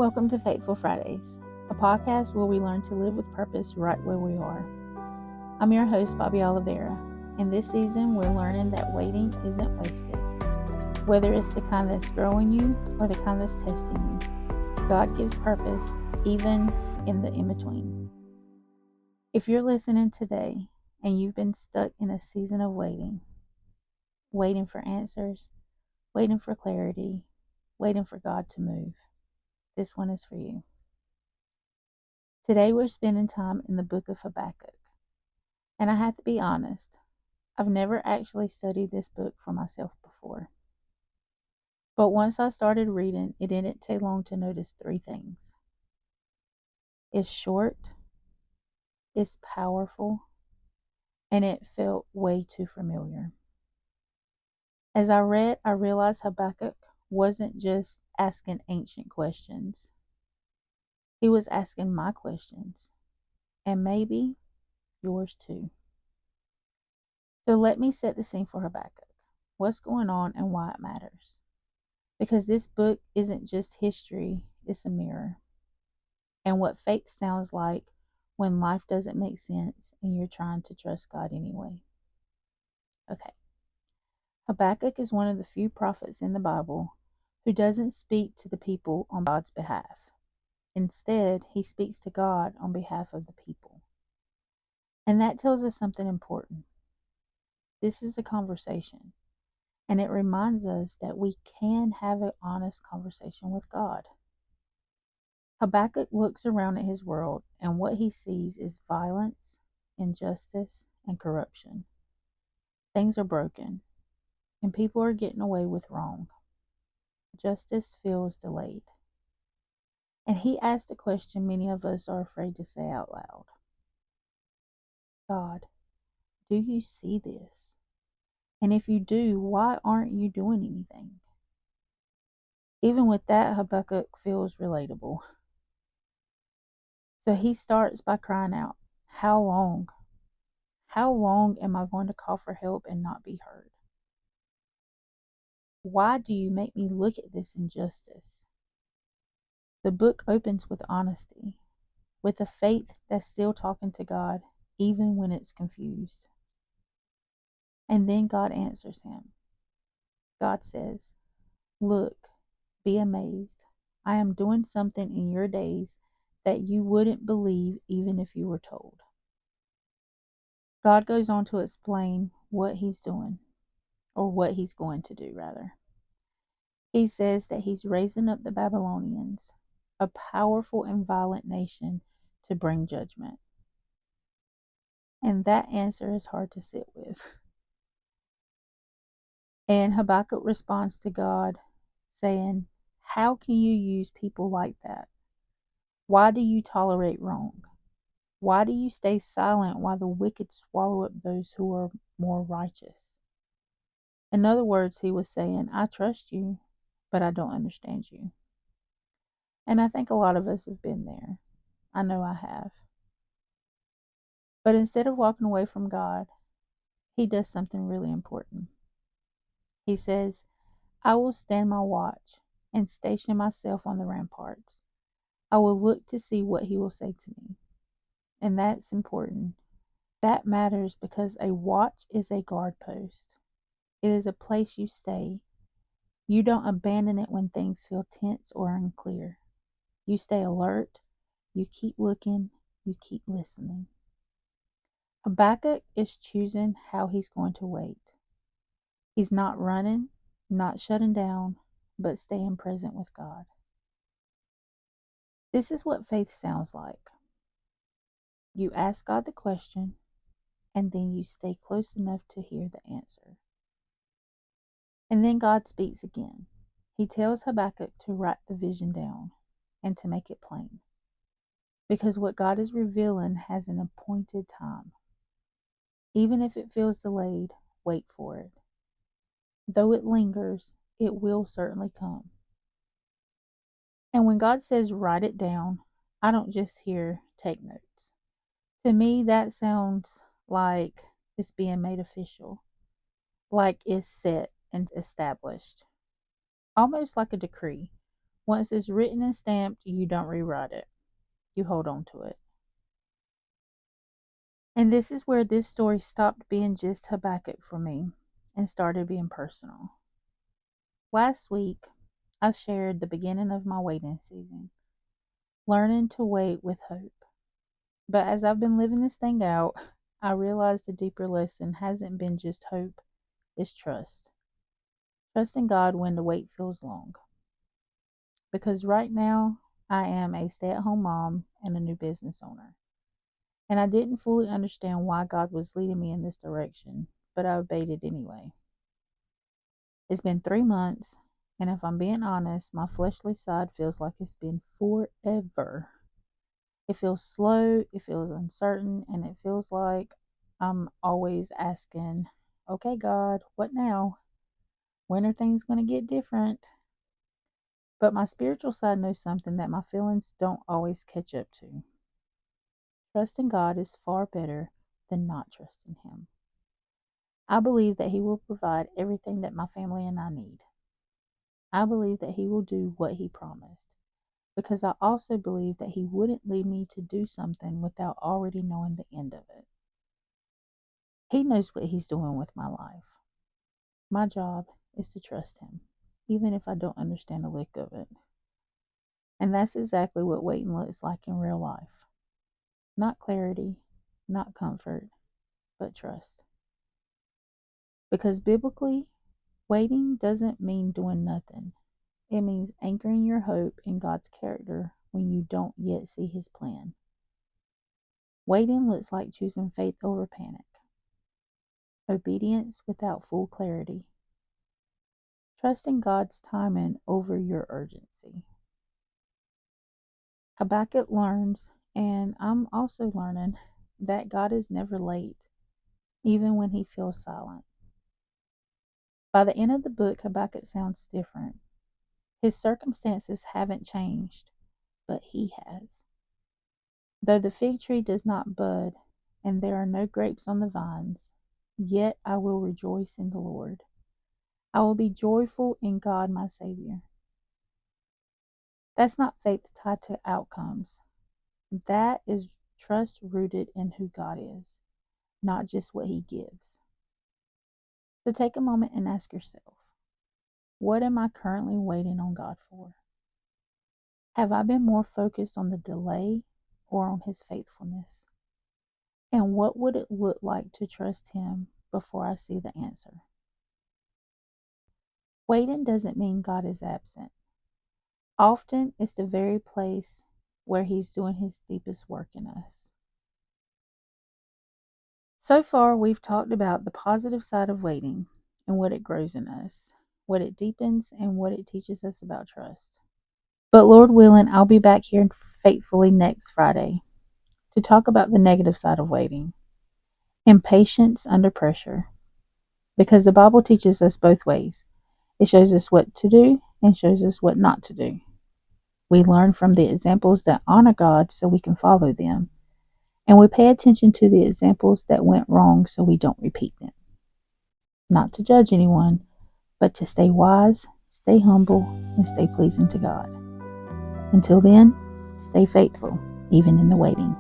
Welcome to Faithful Fridays, a podcast where we learn to live with purpose right where we are. I'm your host, Bobby Oliveira, and this season we're learning that waiting isn't wasted. Whether it's the kind that's growing you or the kind that's testing you, God gives purpose even in the in-between. If you're listening today and you've been stuck in a season of waiting for answers, waiting for clarity, waiting for God to move, this one is for you. Today we're spending time in the book of Habakkuk. And I have to be honest, I've never actually studied this book for myself before. But once I started reading, it didn't take long to notice three things. It's short, it's powerful, and it felt way too familiar. As I read, I realized Habakkuk wasn't just asking ancient questions. He was asking my questions, and maybe yours too. So let me set the scene for Habakkuk. What's going on and why it matters. Because this book isn't just history, it's a mirror. And what faith sounds like when life doesn't make sense and you're trying to trust God anyway. Okay. Habakkuk is one of the few prophets in the Bible who doesn't speak to the people on God's behalf. Instead, he speaks to God on behalf of the people. And that tells us something important. This is a conversation. And it reminds us that we can have an honest conversation with God. Habakkuk looks around at his world, and what he sees is violence, injustice, and corruption. Things are broken, and people are getting away with wrong. Justice feels delayed. And he asks the question many of us are afraid to say out loud. God, do you see this? And if you do, why aren't you doing anything? Even with that, Habakkuk feels relatable. So he starts by crying out, how long? How long am I going to call for help and not be heard? Why do you make me look at this injustice? The book opens with honesty, with a faith that's still talking to God, even when it's confused. And then God answers him. God says, look, be amazed. I am doing something in your days that you wouldn't believe even if you were told. God goes on to explain what he's doing, or what he's going to do, rather. He says that he's raising up the Babylonians, a powerful and violent nation, to bring judgment. And that answer is hard to sit with. And Habakkuk responds to God saying, how can you use people like that? Why do you tolerate wrong? Why do you stay silent while the wicked swallow up those who are more righteous? In other words, he was saying, I trust you, but I don't understand you. And I think a lot of us have been there. I know I have. But instead of walking away from God, he does something really important. He says, I will stand my watch and station myself on the ramparts. I will look to see what he will say to me. And that's important. That matters because a watch is a guard post. It is a place you stay. You don't abandon it when things feel tense or unclear. You stay alert. You keep looking. You keep listening. Habakkuk is choosing how he's going to wait. He's not running, not shutting down, but staying present with God. This is what faith sounds like. You ask God the question, and then you stay close enough to hear the answer. And then God speaks again. He tells Habakkuk to write the vision down and to make it plain. Because what God is revealing has an appointed time. Even if it feels delayed, wait for it. Though it lingers, it will certainly come. And when God says write it down, I don't just hear take notes. To me, that sounds like it's being made official, like it's set and established, almost like a decree, Once it's written and stamped, you don't rewrite it. You hold on to it. And this is where this story stopped being just Habakkuk for me and started being personal. Last week, I shared the beginning of my waiting season, learning to wait with hope. But as I've been living this thing out, I realized the deeper lesson hasn't been just hope, it's trust. Trust in God when the wait feels long. Because right now, I am a stay at home mom and a new business owner. And I didn't fully understand why God was leading me in this direction, but I obeyed it anyway. It's been 3 months, and if I'm being honest, my fleshly side feels like it's been forever. It feels slow, it feels uncertain, and it feels like I'm always asking, okay, God, what now? When are things going to get different? But my spiritual side knows something that my feelings don't always catch up to. Trusting God is far better than not trusting Him. I believe that He will provide everything that my family and I need. I believe that He will do what He promised, because I also believe that He wouldn't lead me to do something without already knowing the end of it. He knows what He's doing with my life. My job is to trust Him, even if I don't understand a lick of it. And that's exactly what waiting looks like in real life. Not clarity, not comfort, but trust. Because biblically, waiting doesn't mean doing nothing. It means anchoring your hope in God's character when you don't yet see His plan. Waiting looks like choosing faith over panic, obedience without full clarity, trusting God's timing over your urgency. Habakkuk learns, and I'm also learning, that God is never late, even when He feels silent. By the end of the book, Habakkuk sounds different. His circumstances haven't changed, but He has. Though the fig tree does not bud, and there are no grapes on the vines, yet I will rejoice in the Lord. I will be joyful in God my Savior. That's not faith tied to outcomes. That is trust rooted in who God is, not just what He gives. So take a moment and ask yourself, what am I currently waiting on God for? Have I been more focused on the delay or on His faithfulness? And what would it look like to trust Him before I see the answer? Waiting doesn't mean God is absent. Often it's the very place where He's doing His deepest work in us. So far, we've talked about the positive side of waiting and what it grows in us, what it deepens, and what it teaches us about trust. But Lord willing, I'll be back here faithfully next Friday to talk about the negative side of waiting, impatience under pressure, because the Bible teaches us both ways. It shows us what to do and shows us what not to do. We learn from the examples that honor God so we can follow them, and we pay attention to the examples that went wrong so we don't repeat them. Not to judge anyone, but to stay wise, stay humble, and stay pleasing to God. Until then, stay faithful, even in the waiting.